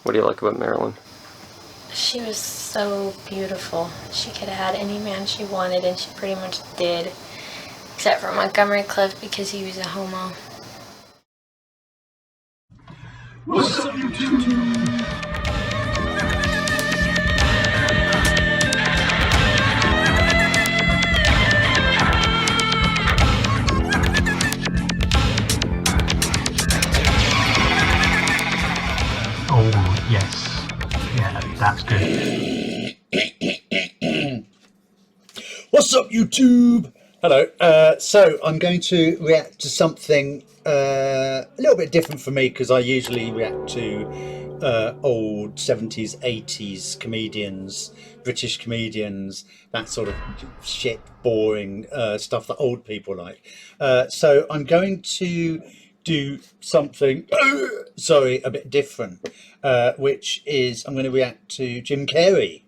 What do you like about Marilyn? She was so beautiful. She could have had any man she wanted, and she pretty much did. Except for Montgomery Clift, because he was a homo. What's up, YouTube? Oh, yes. Yeah, that's good. What's up, YouTube? Hello. So I'm going to react to something a little bit different for me, because I usually react to old 70s, 80s comedians, British comedians, that sort of shit, boring stuff that old people like. So I'm going to do something, sorry, a bit different, which is I'm going to react to Jim Carrey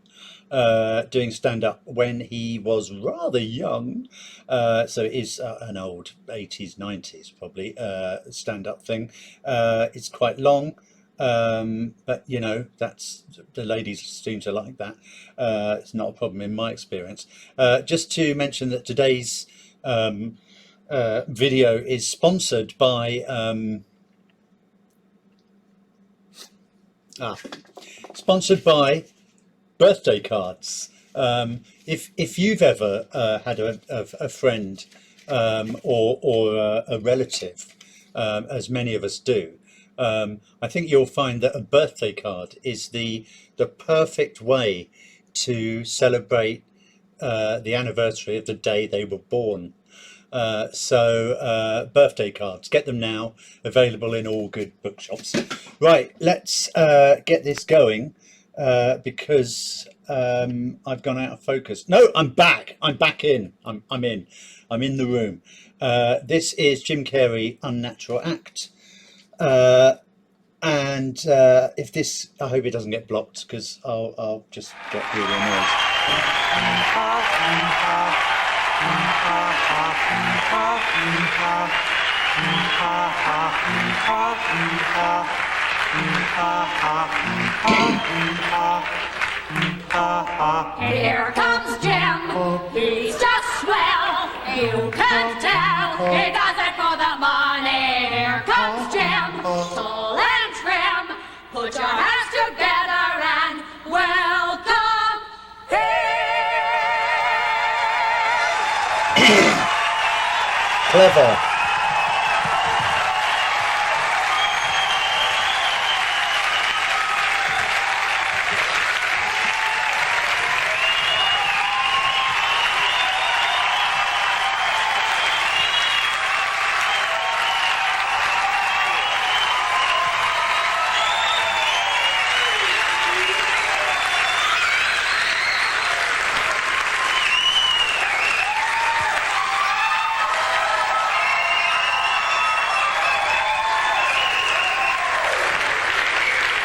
doing stand-up when he was rather young. So it is an old 80s, 90s probably stand-up thing. It's quite long, but you know, that's, the ladies seem to like that. It's not a problem in my experience. Just to mention that today's video is sponsored by birthday cards. If you've ever had a friend or a relative, as many of us do, I think you'll find that a birthday card is the perfect way to celebrate the anniversary of the day they were born. So birthday cards, get them now, available in all good bookshops. Right, let's get this going, because I've gone out of focus. No, I'm back. I'm in. I'm in the room. This is Jim Carrey, Unnatural Act. And if this, I hope it doesn't get blocked, because I'll just get really annoyed. Here comes Jim, he's just swell, you can tell, he does it for the money. Here comes Jim, tall and trim, put your hands together and welcome him. Clever.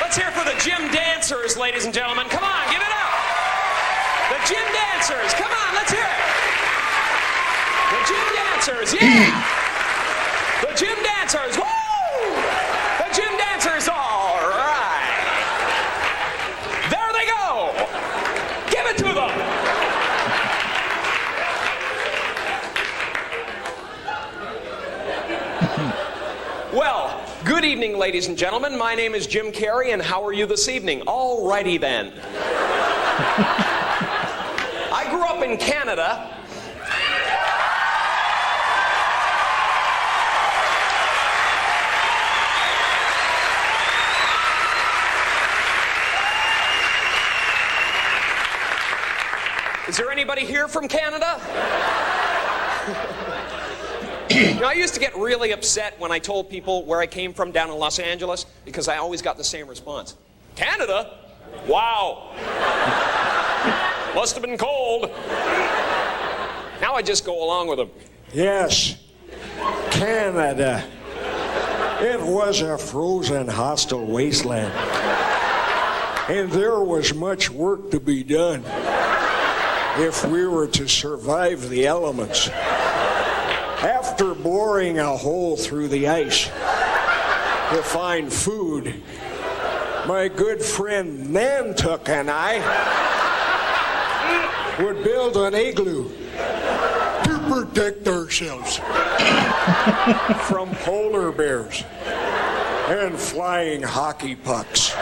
Let's hear for the Gym Dancers, ladies and gentlemen. Come on, give it up. The Gym Dancers, come on, let's hear it. The Gym Dancers, yeah. The Gym Dancers, woo! The Gym Dancers, all right. There they go. Give it to them. Well, good evening, ladies and gentlemen. My name is Jim Carrey, and how are you this evening? All righty then. I grew up in Canada. Is there anybody here from Canada? You know, I used to get really upset when I told people where I came from down in Los Angeles, because I always got the same response. Canada? Wow. Must have been cold. Now I just go along with them. Yes, Canada. It was a frozen, hostile wasteland. And there was much work to be done if we were to survive the elements. After boring a hole through the ice to find food, my good friend Nantuck and I would build an igloo to protect ourselves from polar bears and flying hockey pucks.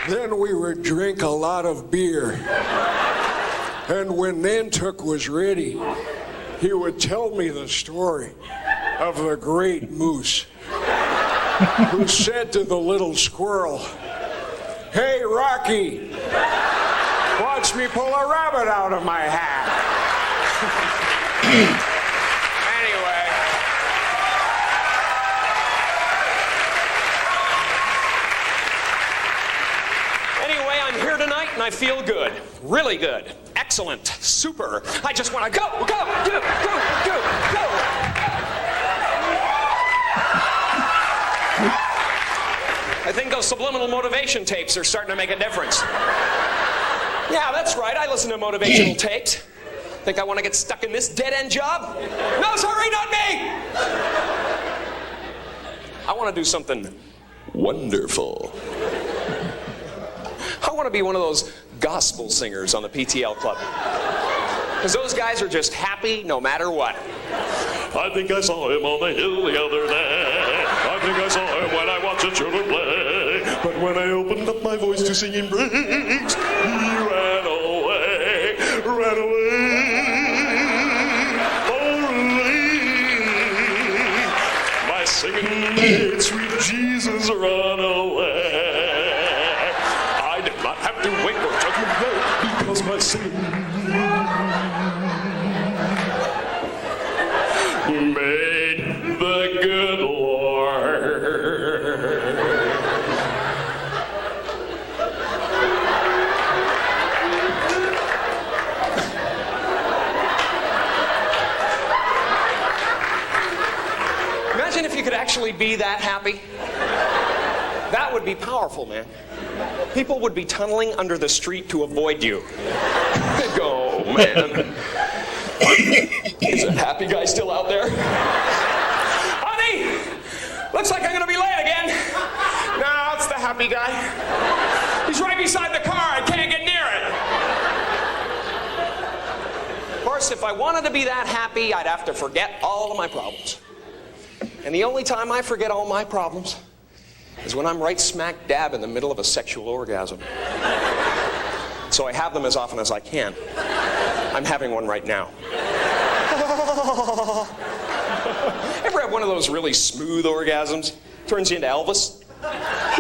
Then we would drink a lot of beer. And when Nantuck was ready, he would tell me the story of the great moose who said to the little squirrel, "Hey, Rocky, watch me pull a rabbit out of my hat." Anyway, I'm here tonight and I feel good. Really good. Excellent. Super. I just want to go. I think those subliminal motivation tapes are starting to make a difference. Yeah, that's right. I listen to motivational tapes. Think I want to get stuck in this dead-end job? No, sorry, not me! I want to do something wonderful. I want to be one of those gospel singers on the PTL Club. Because those guys are just happy no matter what. I think I saw him on the hill the other day. I think I saw him when I watched the children play. But when I opened up my voice to sing in praise, he ran away, ran away. Only my singing made sweet Jesus run away. I did not have to wait for judgment day because my singing made the good Lord. Imagine if you could actually be that happy. That would be powerful, man. People would be tunneling under the street to avoid you. Oh, man. Is a happy guy still out there? Honey! Looks like I'm gonna be late again. No, it's the happy guy. He's right beside the car. I can't get near it. Of course, if I wanted to be that happy, I'd have to forget all of my problems. And the only time I forget all my problems is when I'm right smack dab in the middle of a sexual orgasm. So I have them as often as I can. I'm having one right now. Ever have one of those really smooth orgasms? Turns you into Elvis? I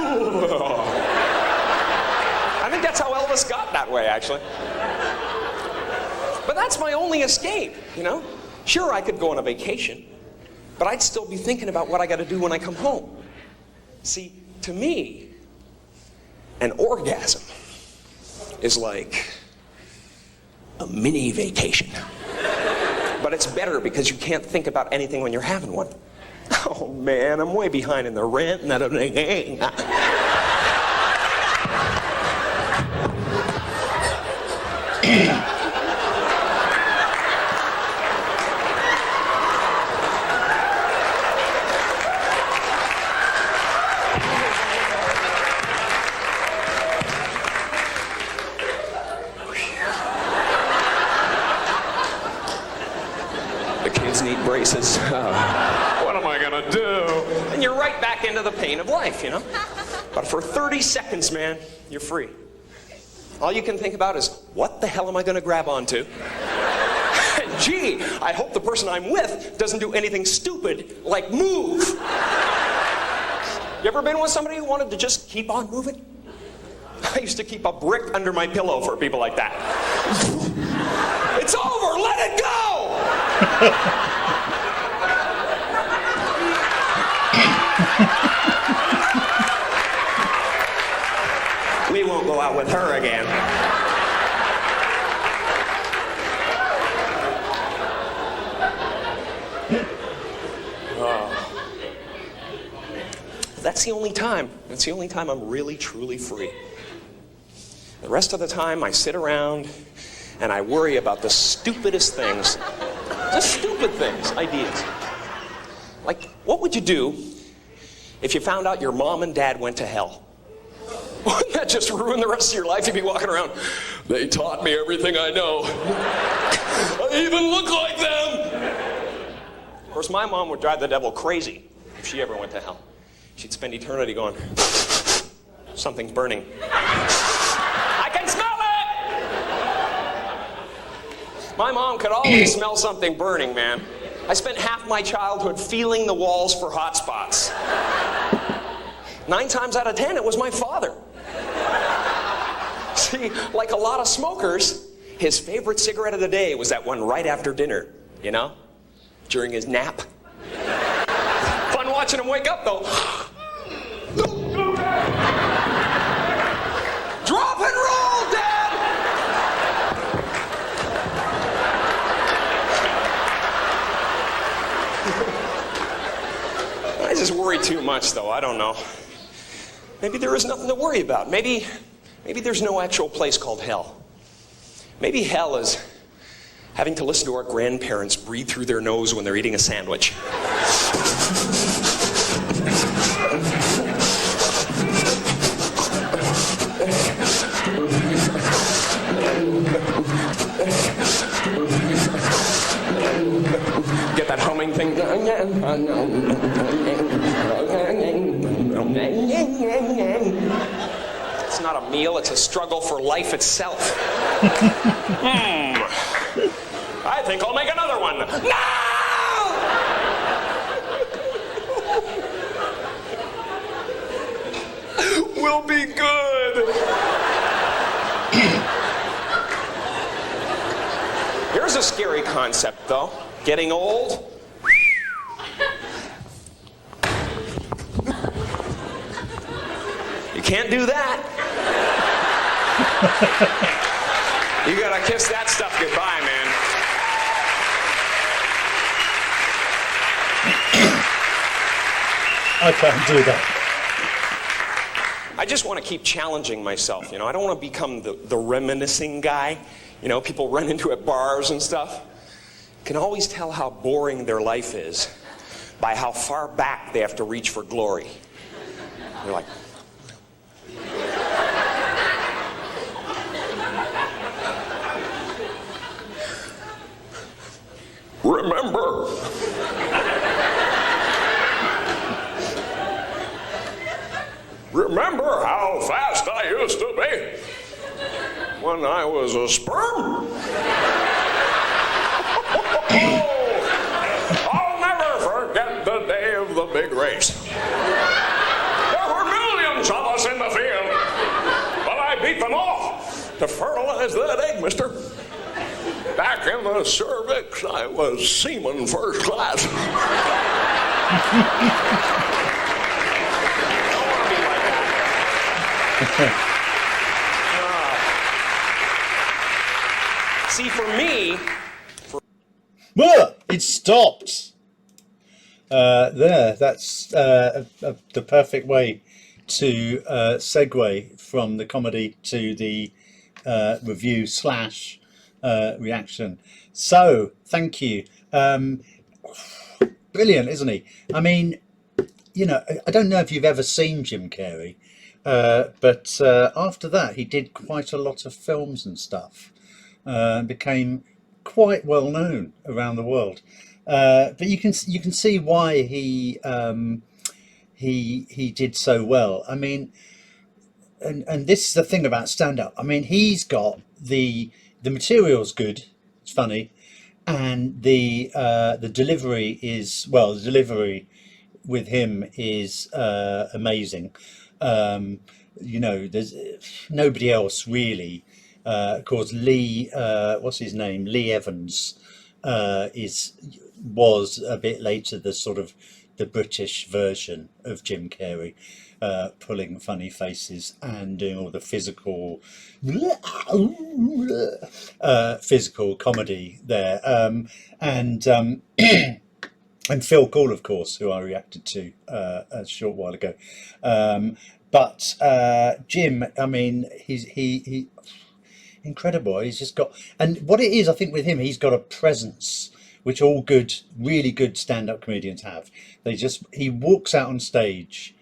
think that's how Elvis got that way, actually. But that's my only escape, you know? Sure, I could go on a vacation, but I'd still be thinking about what I got to do when I come home. See, to me, an orgasm is like a mini vacation. But it's better because you can't think about anything when you're having one. Oh man, I'm way behind in the rent and everything. Need braces. What am I gonna do? And you're right back into the pain of life, you know? But for 30 seconds, man, you're free. All you can think about is, what the hell am I gonna grab onto? And gee, I hope the person I'm with doesn't do anything stupid like move. You ever been with somebody who wanted to just keep on moving? I used to keep a brick under my pillow for people like that. It's over, let it go! We won't go out with her again. That's the only time. That's the only time I'm really, truly free. The rest of the time, I sit around and I worry about the stupidest things. Just stupid things, ideas. Like, what would you do if you found out your mom and dad went to hell? Wouldn't that just ruin the rest of your life? You'd be walking around, they taught me everything I know. I even look like them. Of course, my mom would drive the devil crazy if she ever went to hell. She'd spend eternity going, something's burning. I can smell it! My mom could always smell something burning, man. I spent half my childhood feeling the walls for hot spots. 9 times out of 10, it was my father. See, like a lot of smokers, his favorite cigarette of the day was that one right after dinner, you know? During his nap. Fun watching him wake up, though. Drop and roll, Dad! I just worry too much, though. I don't know. Maybe there is nothing to worry about. Maybe there's no actual place called hell. Maybe hell is having to listen to our grandparents breathe through their nose when they're eating a sandwich. Get that humming thing. It's not a meal, it's a struggle for life itself. I think I'll make another one. No! We'll be good. Here's a scary concept, though. Getting old. You can't do that. You gotta kiss that stuff goodbye, man. I can't do that. I just want to keep challenging myself, you know. I don't want to become the reminiscing guy. You know, people run into at bars and stuff. Can always tell how boring their life is by how far back they have to reach for glory. They're like, remember? Remember how fast I used to be when I was a sperm? I'll never forget the day of the big race. There were millions of us in the field, but I beat them all to fertilize that egg, mister. Back in the cervix, I was semen first class. See, for me... It stopped. There, that's the perfect way to segue from the comedy to the review / reaction. So, thank you. Brilliant, isn't he? I mean, you know, I don't know if you've ever seen Jim Carrey, but after that he did quite a lot of films and stuff. Became quite well known around the world. But you can see why he did so well. I mean, and this is the thing about stand-up. I mean, he's got the material's good, it's funny, and the delivery is, well, the delivery with him is amazing. You know, there's nobody else really. Of course, Lee, what's his name? Lee Evans was a bit later the sort of the British version of Jim Carrey, pulling funny faces and doing all the physical comedy there, and Phil Cool, of course, who I reacted to a short while ago. But Jim, I mean, incredible. He's just got, and what it is, I think with him, he's got a presence which all good, really good stand-up comedians have. He walks out on stage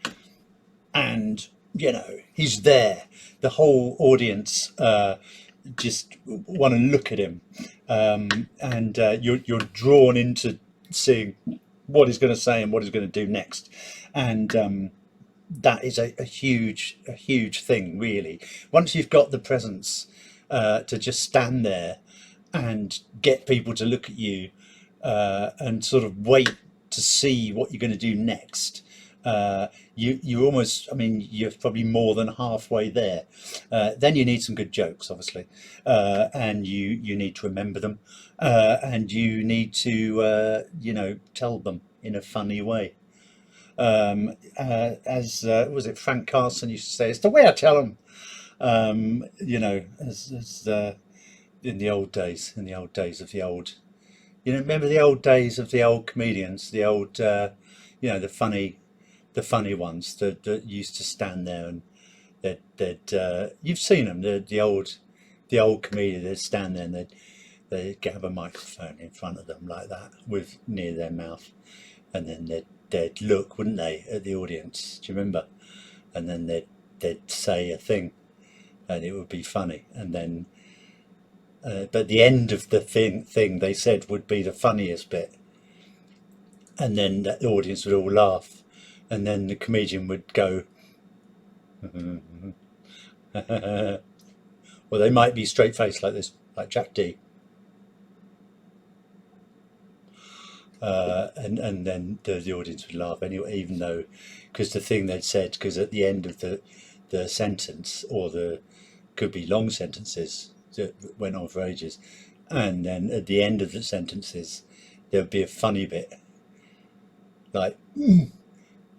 and, you know, he's there. The whole audience just want to look at him, and you're drawn into seeing what he's going to say and what he's going to do next, and that is a huge thing, really. Once you've got the presence to just stand there and get people to look at you and sort of wait to see what you're going to do next. You almost, I mean, you're probably more than halfway there. Then you need some good jokes, obviously, and you need to remember them, and you need to, you know, tell them in a funny way. As was it Frank Carson used to say, it's the way I tell them. You know, as in the old days of the old, you know, remember the old days of the old comedians, the old, you know, the funny ones that used to stand there, and that you've seen them, the old comedians, they'd stand there and they'd have a microphone in front of them like that, with near their mouth, and then they'd look, wouldn't they, at the audience? Do you remember? And then they'd say a thing, and it would be funny, and then but the end of the thing they said would be the funniest bit, and then the audience would all laugh, and then the comedian would go, or they might be straight faced like this, like Jack D. And then the audience would laugh anyway, even though, because the thing they'd said, because at the end of the sentence, or could be long sentences that went on for ages, and then at the end of the sentences there would be a funny bit, like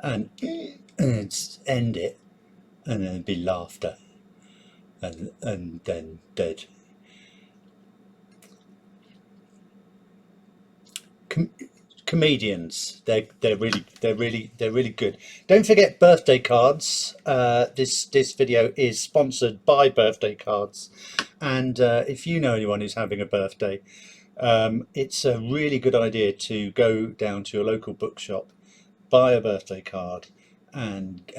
and it's end it, and then it'd be laughter, and then dead. Comedians, they're really good. Don't forget birthday cards. This video is sponsored by birthday cards, and if you know anyone who's having a birthday, it's a really good idea to go down to your local bookshop, buy a birthday card, and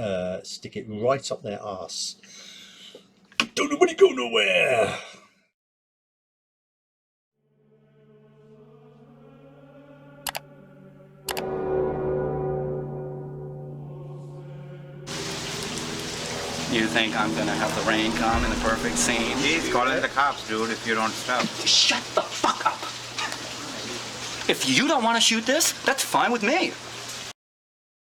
stick it right up their arse. Don't nobody go nowhere. You think I'm gonna have the rain come in the perfect scene? He's calling the cops, dude, if you don't stop. Shut the fuck up! If you don't want to shoot this, that's fine with me.